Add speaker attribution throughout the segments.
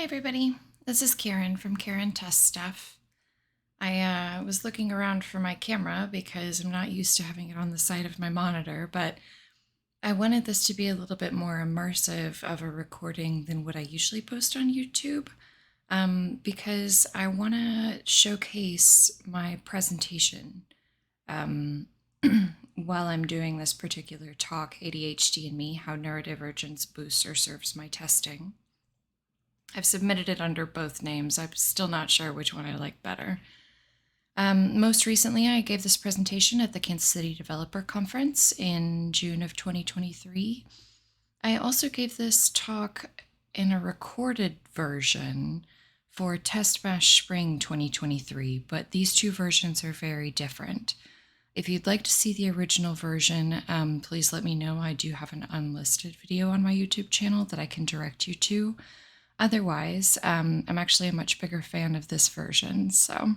Speaker 1: Hi, everybody. This is Karen from Karen Test Stuff. I was looking around for my camera because I'm not used to having it on the side of my monitor, but I wanted this to be a little bit more immersive of a recording than what I usually post on YouTube, because I want to showcase my presentation um, while I'm doing this particular talk, ADHD and Me, How Neurodivergence Boosts or Serves My Testing. I've submitted it under both names. I'm still not sure which one I like better. Most recently, I gave this presentation at the Kansas City Developer Conference in June of 2023. I also gave this talk in a recorded version for Test Bash Spring 2023, but these two versions are very different. If you'd like to see the original version, please let me know. I do have an unlisted video on my YouTube channel that I can direct you to. Otherwise, I'm actually a much bigger fan of this version, so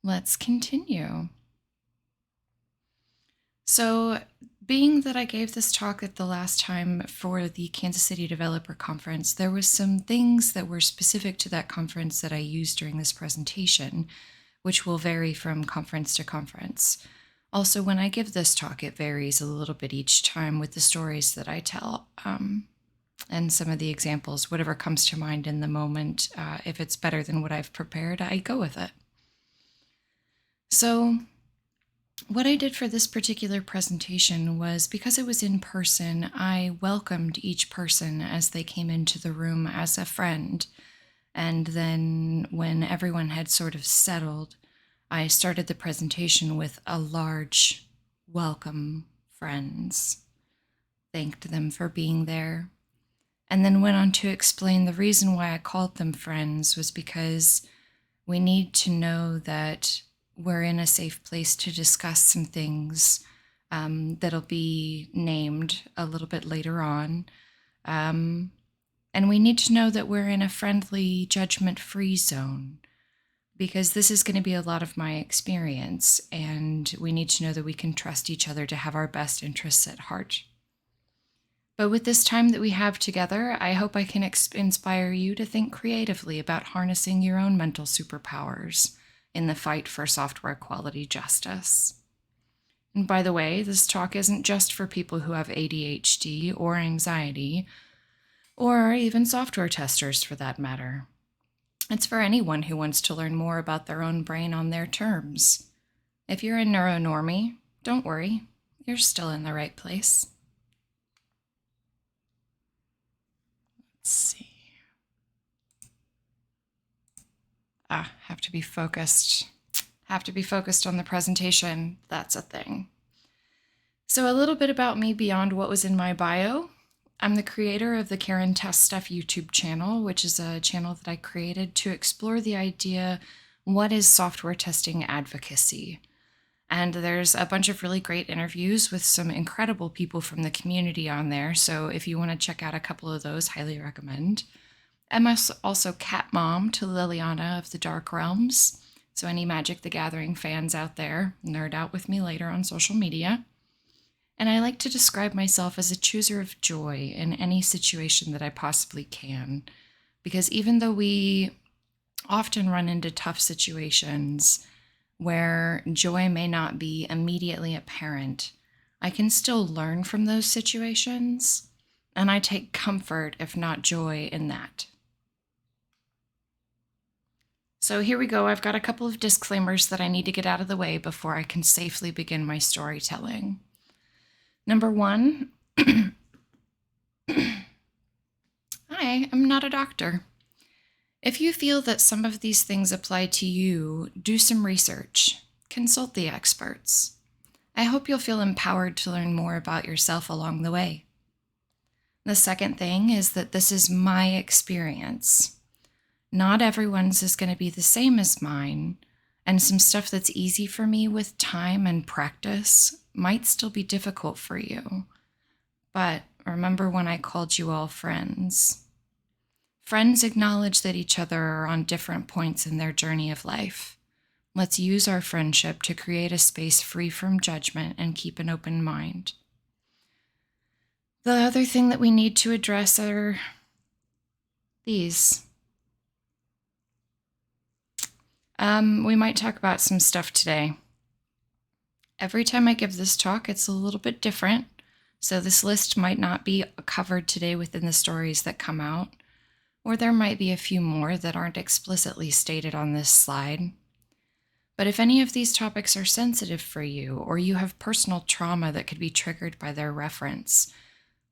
Speaker 1: let's continue. So, being that I gave this talk at the last time for the Kansas City Developer Conference, there was some things that were specific to that conference that I used during this presentation, which will vary from conference to conference. Also, when I give this talk, it varies a little bit each time with the stories that I tell. And some of the examples, whatever comes to mind in the moment, if it's better than what I've prepared, I go with it. So what I did for this particular presentation was, because it was in person, I welcomed each person as they came into the room as a friend. And then when everyone had sort of settled, I started the presentation with a large welcome, friends. Thanked them for being there. And then went on to explain the reason why I called them friends was because we need to know that we're in a safe place to discuss some things that'll be named a little bit later on. And we need to know that we're in a friendly, judgment-free zone, because this is going to be a lot of my experience, and we need to know that we can trust each other to have our best interests at heart. But with this time that we have together, I hope I can inspire you to think creatively about harnessing your own mental superpowers in the fight for software quality justice. And by the way, this talk isn't just for people who have ADHD or anxiety, or even software testers for that matter. It's for anyone who wants to learn more about their own brain on their terms. If you're a neuronormie, don't worry, you're still in the right place. Let's see. Have to be focused. Have to be focused on the presentation. That's a thing. So a little bit about me beyond what was in my bio. I'm the creator of the Karen Test Stuff YouTube channel, which is a channel that I created to explore the idea, what is software testing advocacy? And there's a bunch of really great interviews with some incredible people from the community on there. So if you want to check out a couple of those, highly recommend. I'm also cat mom to Liliana of the Dark Realms. So any Magic the Gathering fans out there, nerd out with me later on social media. And I like to describe myself as a chooser of joy in any situation that I possibly can. Because even though we often run into tough situations where joy may not be immediately apparent, I can still learn from those situations, and I take comfort, if not joy, in that. So here we go. I've got a couple of disclaimers that I need to get out of the way before I can safely begin my storytelling. Number one, I am not a doctor. If you feel that some of these things apply to you, do some research. Consult the experts. I hope you'll feel empowered to learn more about yourself along the way. The second thing is that this is my experience. Not everyone's is going to be the same as mine, and some stuff that's easy for me with time and practice might still be difficult for you. But remember when I called you all friends. Friends acknowledge that each other are on different points in their journey of life. Let's use our friendship to create a space free from judgment and keep an open mind. The other thing that we need to address are these. We might talk about some stuff today. Every time I give this talk, it's a little bit different. So this list might not be covered today within the stories that come out, or there might be a few more that aren't explicitly stated on this slide. But if any of these topics are sensitive for you, or you have personal trauma that could be triggered by their reference,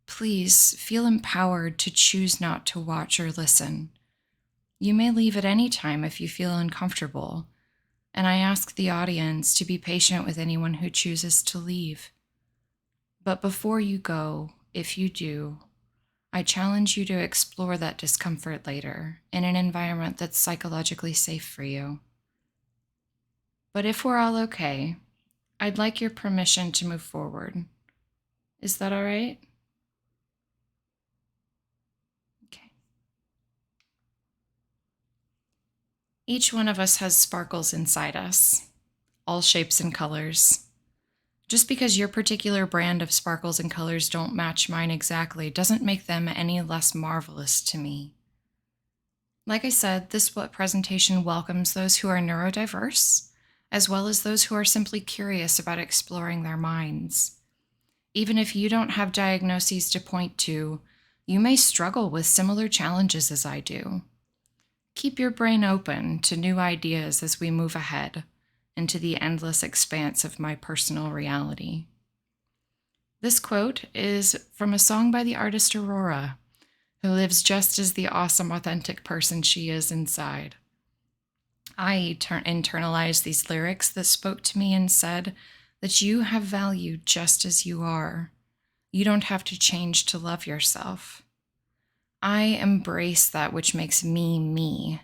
Speaker 1: please feel empowered to choose not to watch or listen. You may leave at any time if you feel uncomfortable, and I ask the audience to be patient with anyone who chooses to leave. But before you go, if you do, I challenge you to explore that discomfort later in an environment that's psychologically safe for you. But if we're all okay, I'd like your permission to move forward. Is that all right? Okay. Each one of us has sparkles inside us, all shapes and colors. Just because your particular brand of sparkles and colors don't match mine exactly doesn't make them any less marvelous to me. Like I said, this presentation welcomes those who are neurodiverse, as well as those who are simply curious about exploring their minds. Even if you don't have diagnoses to point to, you may struggle with similar challenges as I do. Keep your brain open to new ideas as we move ahead into the endless expanse of my personal reality. This quote is from a song by the artist Aurora, who lives just as the awesome, authentic person she is inside. I internalized these lyrics that spoke to me and said that you have value just as you are. You don't have to change to love yourself. I embrace that which makes me me,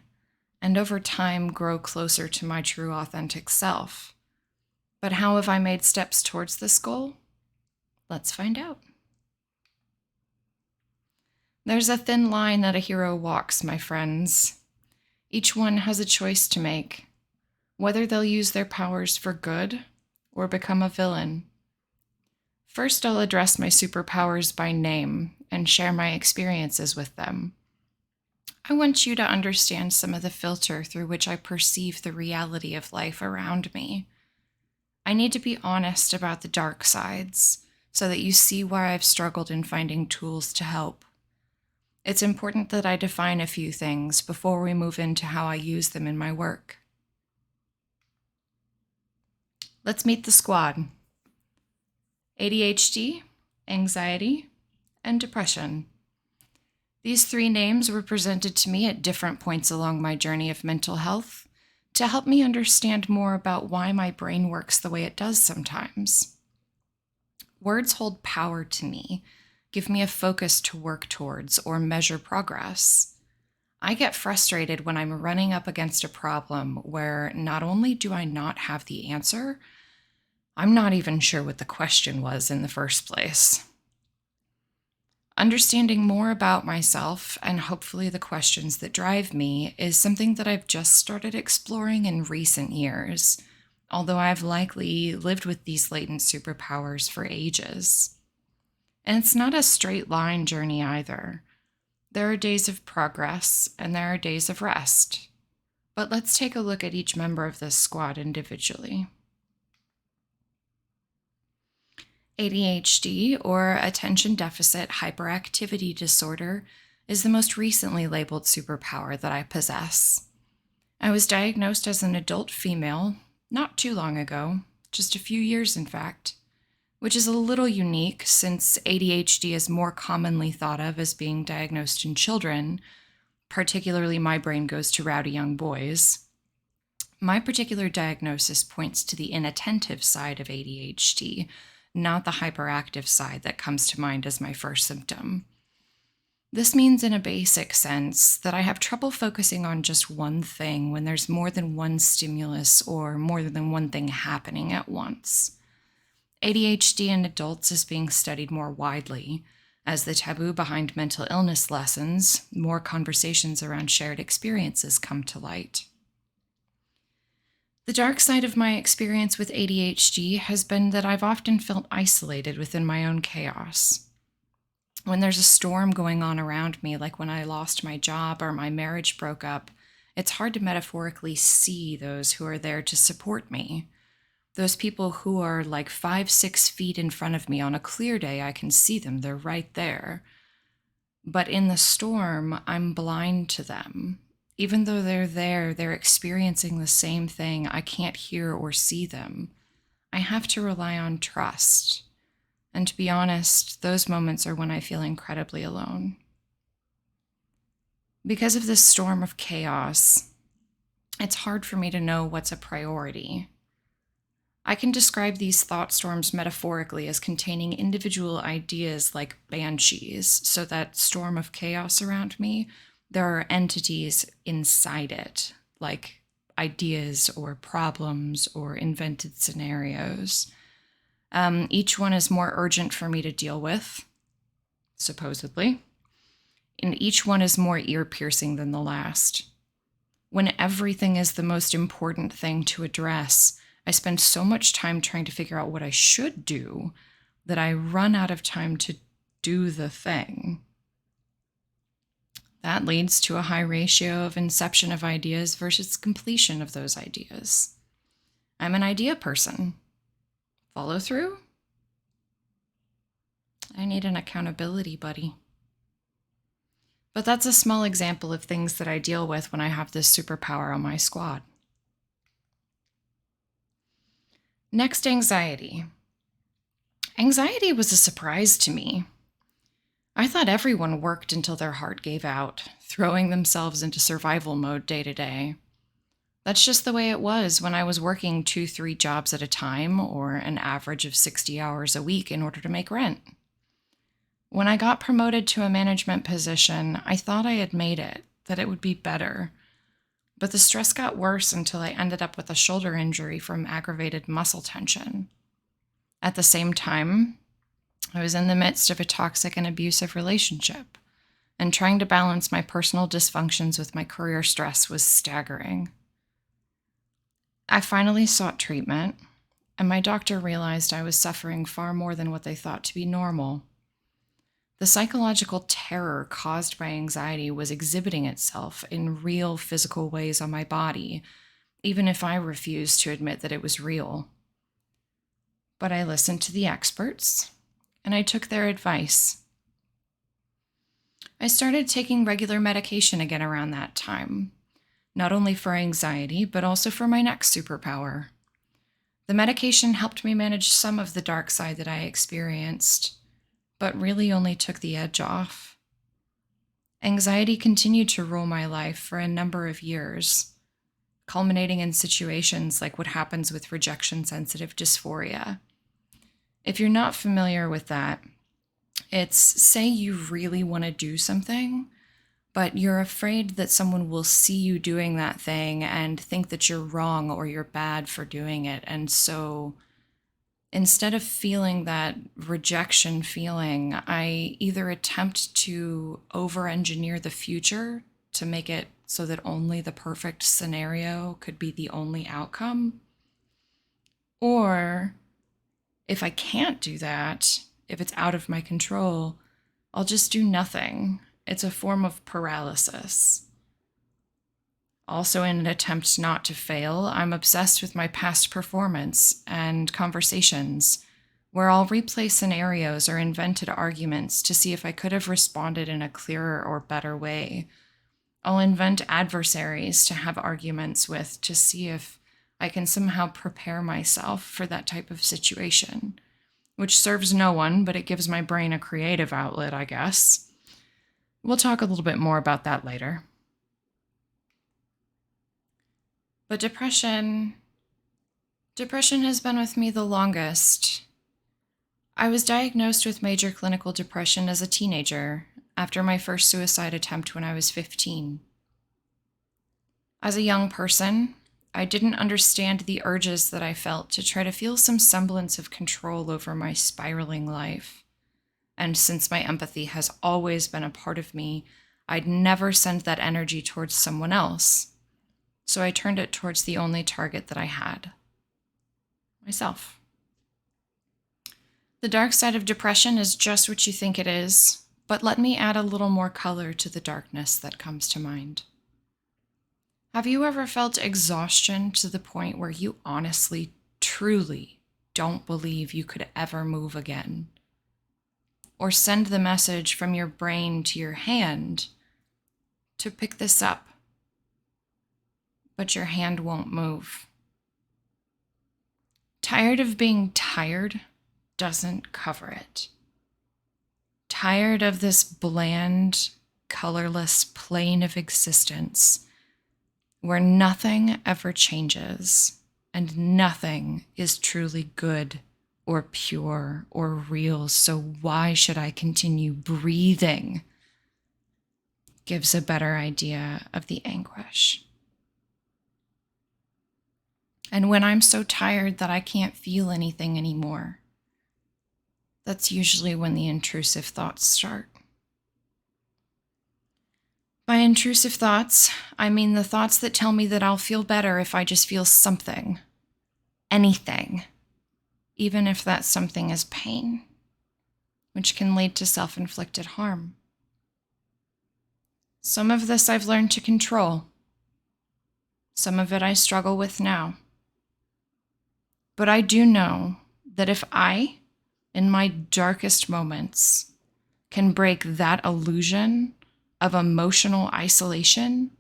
Speaker 1: and over time grow closer to my true authentic self. But how have I made steps towards this goal? Let's find out. There's a thin line that a hero walks, my friends. Each one has a choice to make, whether they'll use their powers for good or become a villain. First, I'll address my superpowers by name and share my experiences with them. I want you to understand some of the filter through which I perceive the reality of life around me. I need to be honest about the dark sides so that you see where I've struggled in finding tools to help. It's important that I define a few things before we move into how I use them in my work. Let's meet the squad. ADHD, anxiety, and depression. These three names were presented to me at different points along my journey of mental health to help me understand more about why my brain works the way it does sometimes. Words hold power to me, give me a focus to work towards or measure progress. I get frustrated when I'm running up against a problem where not only do I not have the answer, I'm not even sure what the question was in the first place. Understanding more about myself and hopefully the questions that drive me is something that I've just started exploring in recent years, although I've likely lived with these latent superpowers for ages. And it's not a straight line journey either. There are days of progress and there are days of rest. But let's take a look at each member of this squad individually. ADHD, or Attention Deficit Hyperactivity Disorder, is the most recently labeled superpower that I possess. I was diagnosed as an adult female not too long ago, just a few years in fact, which is a little unique since ADHD is more commonly thought of as being diagnosed in children. Particularly, my brain goes to rowdy young boys. My particular diagnosis points to the inattentive side of ADHD, not the hyperactive side that comes to mind as my first symptom. This means, in a basic sense, that I have trouble focusing on just one thing when there's more than one stimulus or more than one thing happening at once. ADHD in adults is being studied more widely. As the taboo behind mental illness lessens, more conversations around shared experiences come to light. The dark side of my experience with ADHD has been that I've often felt isolated within my own chaos. When there's a storm going on around me, like when I lost my job or my marriage broke up, it's hard to metaphorically see those who are there to support me. Those people who are like 5, 6 feet in front of me on a clear day, I can see them. They're right there. But in the storm, I'm blind to them. Even though they're there, they're experiencing the same thing. I can't hear or see them. I have to rely on trust. And to be honest, those moments are when I feel incredibly alone. Because of this storm of chaos, it's hard for me to know what's a priority. I can describe these thought storms metaphorically as containing individual ideas like banshees, so that storm of chaos around me, there are entities inside it, like ideas or problems or invented scenarios. Each one is more urgent for me to deal with, supposedly, and each one is more ear-piercing than the last. When everything is the most important thing to address, I spend so much time trying to figure out what I should do that I run out of time to do the thing. That leads to a high ratio of inception of ideas versus completion of those ideas. I'm an idea person. Follow through? I need an accountability buddy. But that's a small example of things that I deal with when I have this superpower on my squad. Next, anxiety. Anxiety was a surprise to me. I thought everyone worked until their heart gave out, throwing themselves into survival mode day to day. That's just the way it was when I was working 2-3 jobs at a time, or an average of 60 hours a week in order to make rent. When I got promoted to a management position, I thought I had made it, that it would be better. But the stress got worse until I ended up with a shoulder injury from aggravated muscle tension. At the same time, I was in the midst of a toxic and abusive relationship, and trying to balance my personal dysfunctions with my career stress was staggering. I finally sought treatment, and my doctor realized I was suffering far more than what they thought to be normal. The psychological terror caused by anxiety was exhibiting itself in real physical ways on my body, even if I refused to admit that it was real. But I listened to the experts, and I took their advice. I started taking regular medication again around that time, not only for anxiety, but also for my next superpower. The medication helped me manage some of the dark side that I experienced, but really only took the edge off. Anxiety continued to rule my life for a number of years, culminating in situations like what happens with rejection-sensitive dysphoria. If you're not familiar with that, it's say you really want to do something, but you're afraid that someone will see you doing that thing and think that you're wrong or you're bad for doing it. And so instead of feeling that rejection feeling, I either attempt to over-engineer the future to make it so that only the perfect scenario could be the only outcome. Or if I can't do that, if it's out of my control, I'll just do nothing. It's a form of paralysis. Also, in an attempt not to fail, I'm obsessed with my past performance and conversations, where I'll replay scenarios or invented arguments to see if I could have responded in a clearer or better way. I'll invent adversaries to have arguments with to see if I can somehow prepare myself for that type of situation, which serves no one, but it gives my brain a creative outlet, I guess. We'll talk a little bit more about that later. But depression has been with me the longest. I was diagnosed with major clinical depression as a teenager after my first suicide attempt when I was 15. As a young person, I didn't understand the urges that I felt to try to feel some semblance of control over my spiraling life. And since my empathy has always been a part of me, I'd never send that energy towards someone else. So I turned it towards the only target that I had: myself. The dark side of depression is just what you think it is, but let me add a little more color to the darkness that comes to mind. Have you ever felt exhaustion to the point where you honestly, truly don't believe you could ever move again? Or send the message from your brain to your hand to pick this up, but your hand won't move? Tired of being tired doesn't cover it. Tired of this bland, colorless plane of existence where nothing ever changes and nothing is truly good or pure or real. So why should I continue breathing? Gives a better idea of the anguish. And when I'm so tired that I can't feel anything anymore, that's usually when the intrusive thoughts start. By intrusive thoughts, I mean the thoughts that tell me that I'll feel better if I just feel something, anything, even if that something is pain, which can lead to self-inflicted harm. Some of this I've learned to control. Some of it I struggle with now. But I do know that if I, in my darkest moments, can break that illusion of emotional isolation,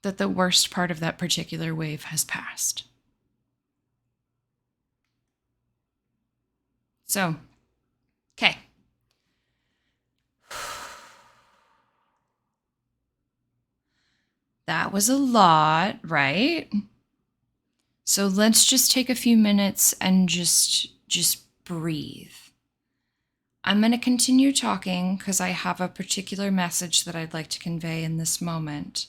Speaker 1: that the worst part of that particular wave has passed. So, okay. That was a lot, right? So let's just take a few minutes and just breathe. I'm going to continue talking because I have a particular message that I'd like to convey in this moment.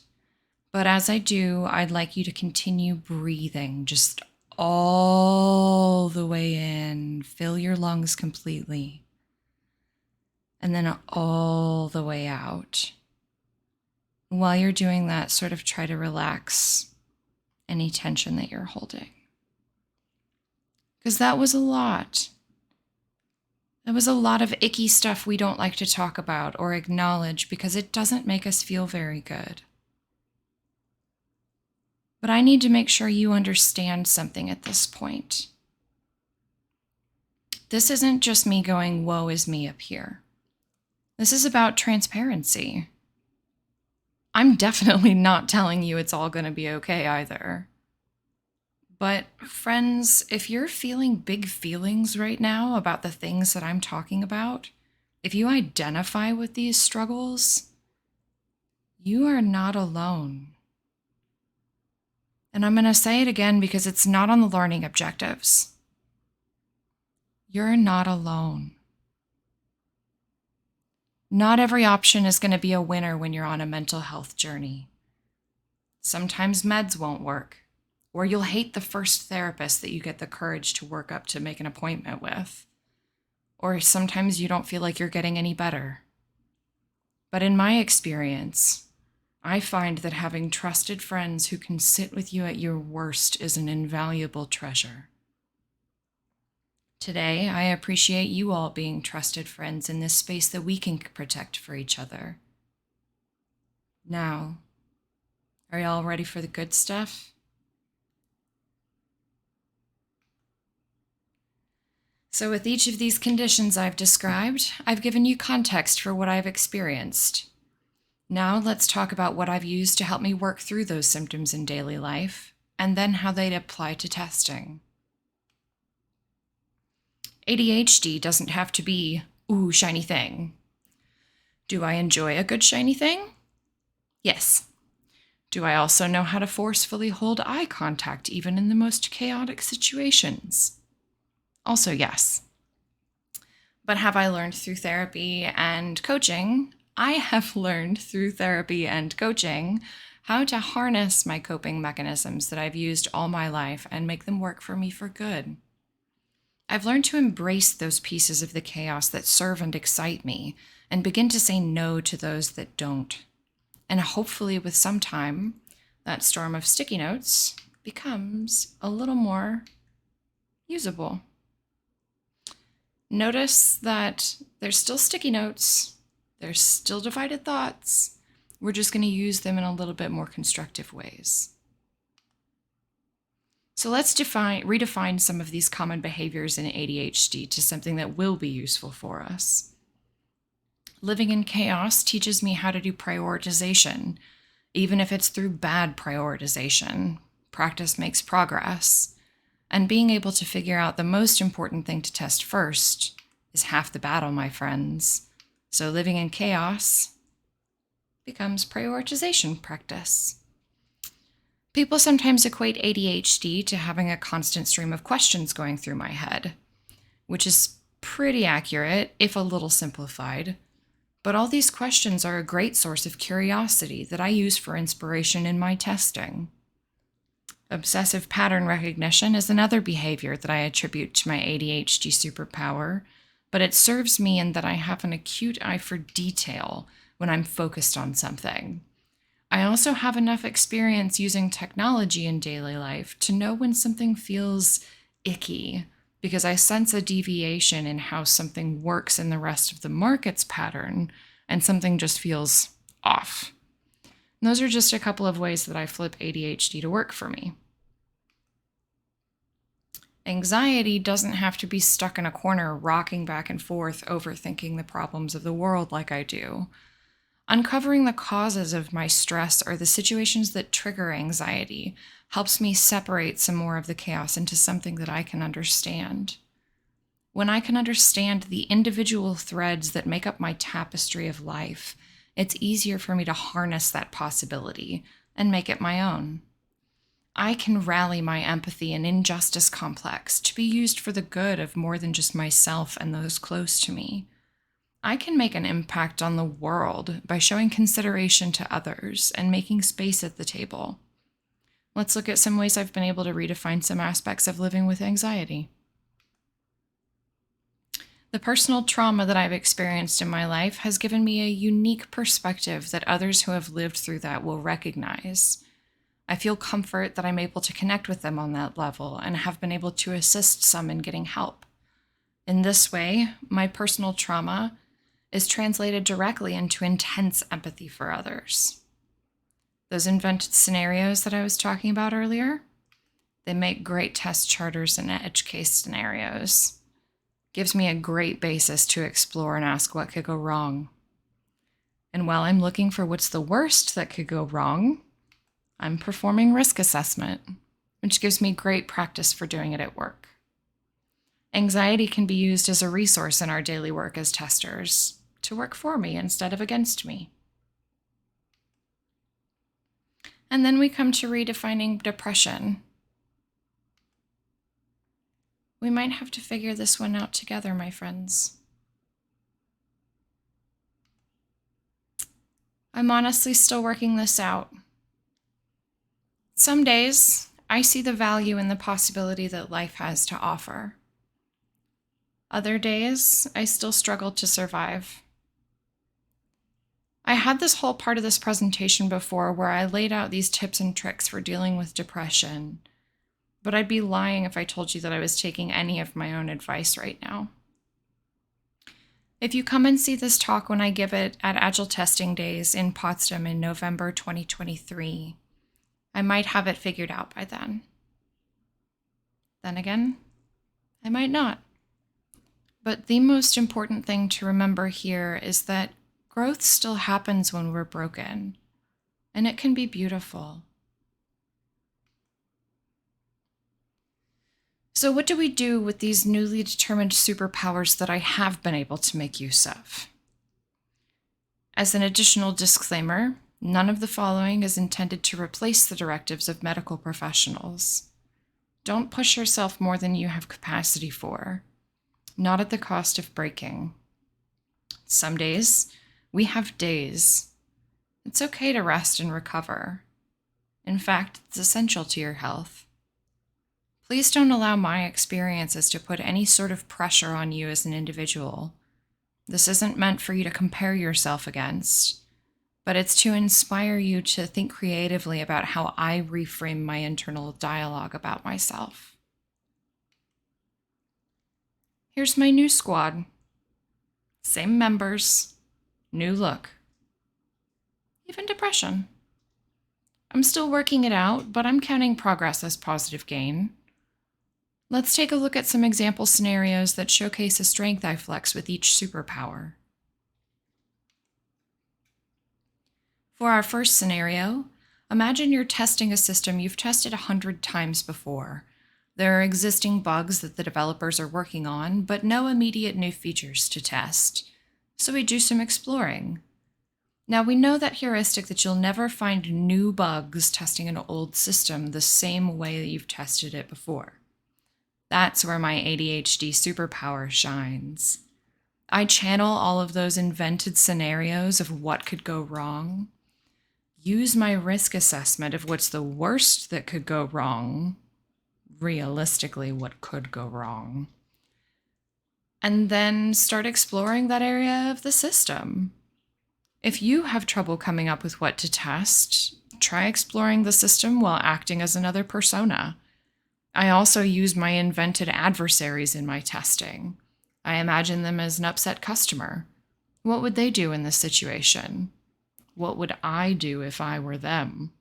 Speaker 1: But as I do, I'd like you to continue breathing just all the way in. Fill your lungs completely. And then all the way out. While you're doing that, sort of try to relax any tension that you're holding. Because that was a lot. There was a lot of icky stuff we don't like to talk about or acknowledge because it doesn't make us feel very good. But I need to make sure you understand something at this point. This isn't just me going, woe is me up here. This is about transparency. I'm definitely not telling you it's all going to be okay either. But friends, if you're feeling big feelings right now about the things that I'm talking about, if you identify with these struggles, you are not alone. And I'm going to say it again because it's not on the learning objectives. You're not alone. Not every option is going to be a winner when you're on a mental health journey. Sometimes meds won't work. Or you'll hate the first therapist that you get the courage to work up to make an appointment with. Or sometimes you don't feel like you're getting any better. But in my experience, I find that having trusted friends who can sit with you at your worst is an invaluable treasure. Today, I appreciate you all being trusted friends in this space that we can protect for each other. Now, are y'all ready for the good stuff? So with each of these conditions I've described, I've given you context for what I've experienced. Now let's talk about what I've used to help me work through those symptoms in daily life, and then how they'd apply to testing. ADHD doesn't have to be, ooh, shiny thing. Do I enjoy a good shiny thing? Yes. Do I also know how to forcefully hold eye contact even in the most chaotic situations? Also, yes. But have I learned through therapy and coaching? I have learned through therapy and coaching how to harness my coping mechanisms that I've used all my life and make them work for me for good. I've learned to embrace those pieces of the chaos that serve and excite me and begin to say no to those that don't. And hopefully with some time, that storm of sticky notes becomes a little more usable. Notice that there's still sticky notes, there's still divided thoughts, We're just going to use them in a little bit more constructive ways. So let's redefine some of these common behaviors in ADHD to something that will be useful for us. Living in chaos teaches me how to do prioritization, even if it's through bad prioritization. Practice makes progress. And being able to figure out the most important thing to test first is half the battle, my friends. So living in chaos becomes prioritization practice. People sometimes equate ADHD to having a constant stream of questions going through my head, which is pretty accurate, if a little simplified. But all these questions are a great source of curiosity that I use for inspiration in my testing. Obsessive pattern recognition is another behavior that I attribute to my ADHD superpower, but it serves me in that I have an acute eye for detail when I'm focused on something. I also have enough experience using technology in daily life to know when something feels icky, because I sense a deviation in how something works in the rest of the market's pattern, and something just feels off. And those are just a couple of ways that I flip ADHD to work for me. Anxiety doesn't have to be stuck in a corner, rocking back and forth, overthinking the problems of the world like I do. Uncovering the causes of my stress or the situations that trigger anxiety helps me separate some more of the chaos into something that I can understand. When I can understand the individual threads that make up my tapestry of life, it's easier for me to harness that possibility and make it my own. I can rally my empathy and injustice complex to be used for the good of more than just myself and those close to me. I can make an impact on the world by showing consideration to others and making space at the table. Let's look at some ways I've been able to redefine some aspects of living with anxiety. The personal trauma that I've experienced in my life has given me a unique perspective that others who have lived through that will recognize. I feel comfort that I'm able to connect with them on that level and have been able to assist some in getting help. In this way, my personal trauma is translated directly into intense empathy for others. Those invented scenarios that I was talking about earlier, they make great test charters and edge case scenarios. Gives me a great basis to explore and ask what could go wrong. And while I'm looking for what's the worst that could go wrong, I'm performing risk assessment, which gives me great practice for doing it at work. Anxiety can be used as a resource in our daily work as testers, to work for me instead of against me. And then we come to redefining depression. We might have to figure this one out together, my friends. I'm honestly still working this out. Some days, I see the value in the possibility that life has to offer. Other days, I still struggle to survive. I had this whole part of this presentation before where I laid out these tips and tricks for dealing with depression, but I'd be lying if I told you that I was taking any of my own advice right now. If you come and see this talk when I give it at Agile Testing Days in Potsdam in November 2023, I might have it figured out by then. Then again, I might not. But the most important thing to remember here is that growth still happens when we're broken, and it can be beautiful. So what do we do with these newly determined superpowers that I have been able to make use of? As an additional disclaimer, none of the following is intended to replace the directives of medical professionals. Don't push yourself more than you have capacity for, not at the cost of breaking. Some days, we have days. It's okay to rest and recover. In fact, it's essential to your health. Please don't allow my experiences to put any sort of pressure on you as an individual. This isn't meant for you to compare yourself against, but it's to inspire you to think creatively about how I reframe my internal dialogue about myself. Here's my new squad. Same members, new look. even depression. I'm still working it out, but I'm counting progress as positive gain. Let's take a look at some example scenarios that showcase a strength I flex with each superpower. For our first scenario, imagine you're testing a system you've tested 100 times before. There are existing bugs that the developers are working on, but no immediate new features to test. So we do some exploring. Now we know that heuristic that you'll never find new bugs testing an old system the same way that you've tested it before. That's where my ADHD superpower shines. I channel all of those invented scenarios of what could go wrong, use my risk assessment of what's the worst that could go wrong, realistically what could go wrong, and then start exploring that area of the system. If you have trouble coming up with what to test, try exploring the system while acting as another persona. I also use my invented adversaries in my testing. I imagine them as an upset customer. What would they do in this situation? What would I do if I were them?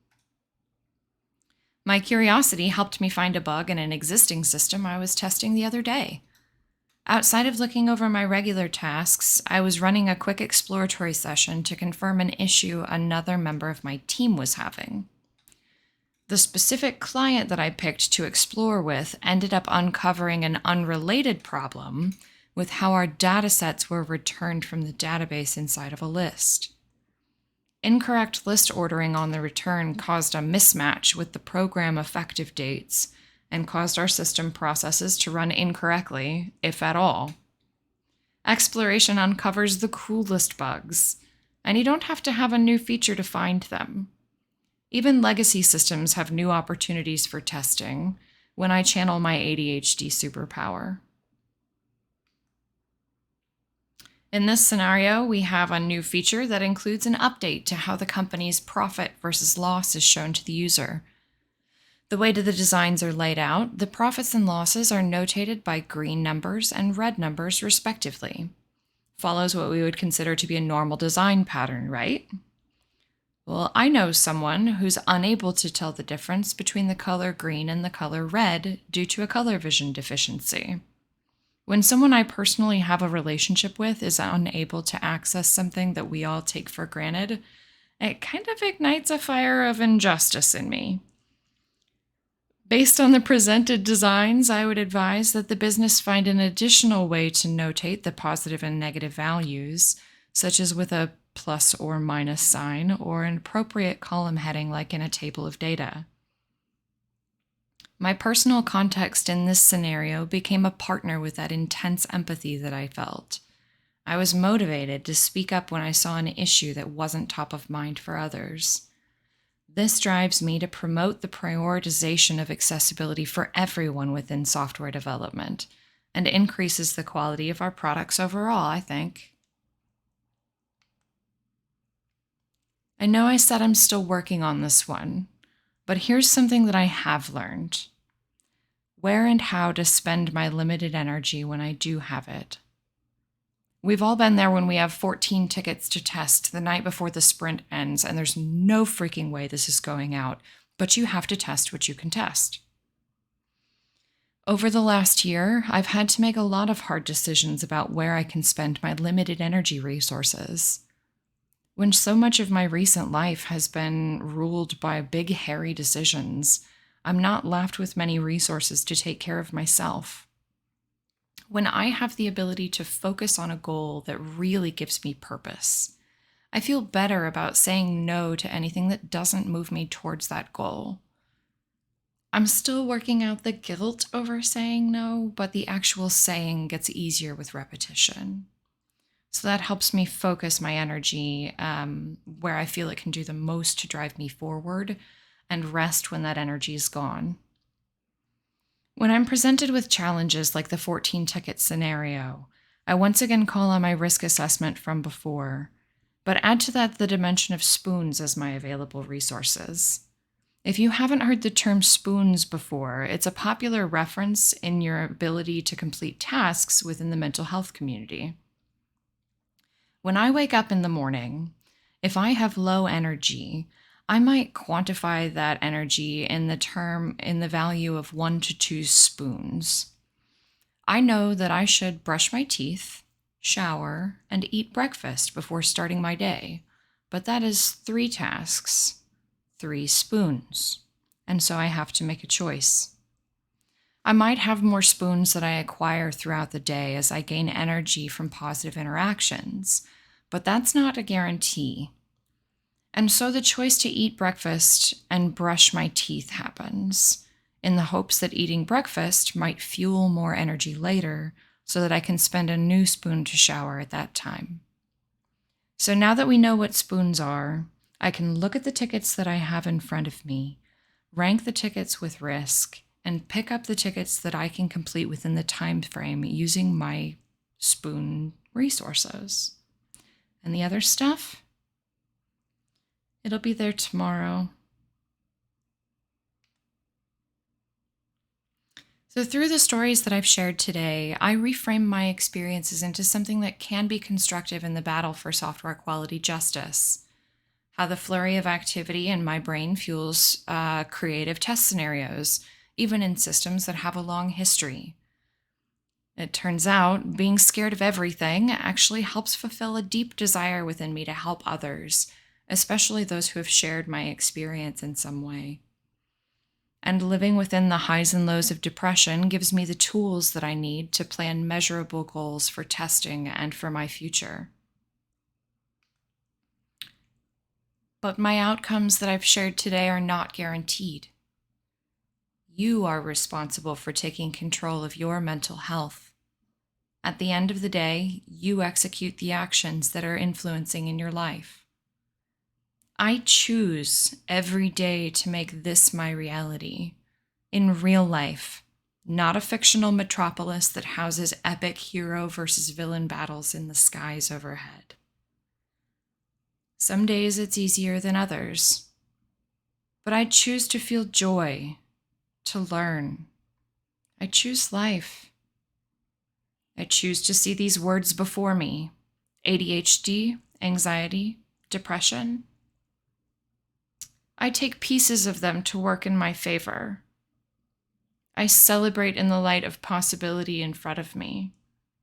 Speaker 1: My curiosity helped me find a bug in an existing system I was testing the other day. Outside of looking over my regular tasks, I was running a quick exploratory session to confirm an issue another member of my team was having. The specific client that I picked to explore with ended up uncovering an unrelated problem with how our datasets were returned from the database inside of a list. Incorrect list ordering on the return caused a mismatch with the program effective dates and caused our system processes to run incorrectly, if at all. Exploration uncovers the coolest bugs, and you don't have to have a new feature to find them. Even legacy systems have new opportunities for testing when I channel my ADHD superpower. In this scenario, we have a new feature that includes an update to how the company's profit versus loss is shown to the user. The way that the designs are laid out, the profits and losses are notated by green numbers and red numbers respectively. Follows what we would consider to be a normal design pattern, right? Well, I know someone who's unable to tell the difference between the color green and the color red due to a color vision deficiency. When someone I personally have a relationship with is unable to access something that we all take for granted, it kind of ignites a fire of injustice in me. Based on the presented designs, I would advise that the business find an additional way to notate the positive and negative values, such as with a plus or minus sign or an appropriate column heading like in a table of data. My personal context in this scenario became a partner with that intense empathy that I felt. I was motivated to speak up when I saw an issue that wasn't top of mind for others. This drives me to promote the prioritization of accessibility for everyone within software development and increases the quality of our products overall, I think. I know I said I'm still working on this one, but here's something that I have learned. Where and how to spend my limited energy when I do have it. We've all been there when we have 14 tickets to test the night before the sprint ends, and there's no freaking way this is going out, but you have to test what you can test. Over the last year, I've had to make a lot of hard decisions about where I can spend my limited energy resources. When so much of my recent life has been ruled by big, hairy decisions, I'm not left with many resources to take care of myself. When I have the ability to focus on a goal that really gives me purpose, I feel better about saying no to anything that doesn't move me towards that goal. I'm still working out the guilt over saying no, but the actual saying gets easier with repetition. So that helps me focus my energy where I feel it can do the most to drive me forward and rest when that energy is gone. When I'm presented with challenges like the 14 ticket scenario, I once again call on my risk assessment from before, but add to that the dimension of spoons as my available resources. If you haven't heard the term spoons before, it's a popular reference in your ability to complete tasks within the mental health community. When I wake up in the morning, If I have low energy, I might quantify that energy in the value of 1 to 2 spoons. I know that I should brush my teeth, shower, and eat breakfast before starting my day, but that is 3 tasks, 3 spoons, and so I have to make a choice. I might have more spoons that I acquire throughout the day as I gain energy from positive interactions, but that's not a guarantee. And so the choice to eat breakfast and brush my teeth happens, in the hopes that eating breakfast might fuel more energy later so that I can spend a new spoon to shower at that time. So now that we know what spoons are, I can look at the tickets that I have in front of me, rank the tickets with risk, and pick up the tickets that I can complete within the time frame using my spoon resources. And the other stuff? It'll be there tomorrow. So through the stories that I've shared today, I reframe my experiences into something that can be constructive in the battle for software quality justice. How the flurry of activity in my brain fuels creative test scenarios, even in systems that have a long history. It turns out being scared of everything actually helps fulfill a deep desire within me to help others, especially those who have shared my experience in some way. And living within the highs and lows of depression gives me the tools that I need to plan measurable goals for testing and for my future. But my outcomes that I've shared today are not guaranteed. You are responsible for taking control of your mental health. At the end of the day, you execute the actions that are influencing in your life. I choose every day to make this my reality, in real life, not a fictional metropolis that houses epic hero versus villain battles in the skies overhead. Some days it's easier than others, but I choose to feel joy, to learn. I choose life. I choose to see these words before me: ADHD, anxiety, depression. I take pieces of them to work in my favor. I celebrate in the light of possibility in front of me,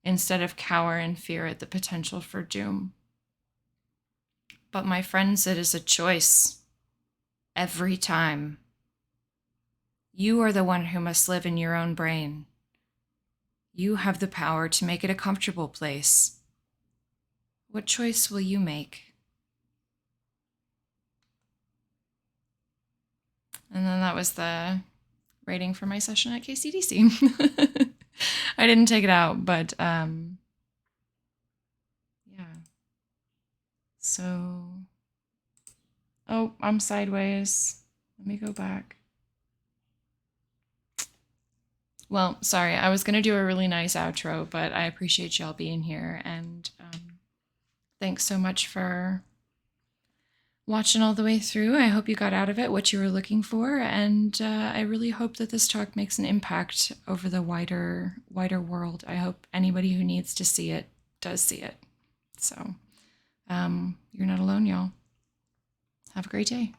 Speaker 1: instead of cower in fear at the potential for doom. But my friends, it is a choice. Every time. You are the one who must live in your own brain. You have the power to make it a comfortable place. What choice will you make? And then that was the rating for my session at KCDC. I didn't take it out, but yeah. So, oh, I'm sideways. Let me go back. Well, sorry, I was going to do a really nice outro, but I appreciate y'all being here. And thanks so much for watching all the way through. I hope you got out of it what you were looking for. And I really hope that this talk makes an impact over the wider world. I hope anybody who needs to see it does see it. So you're not alone, y'all. Have a great day.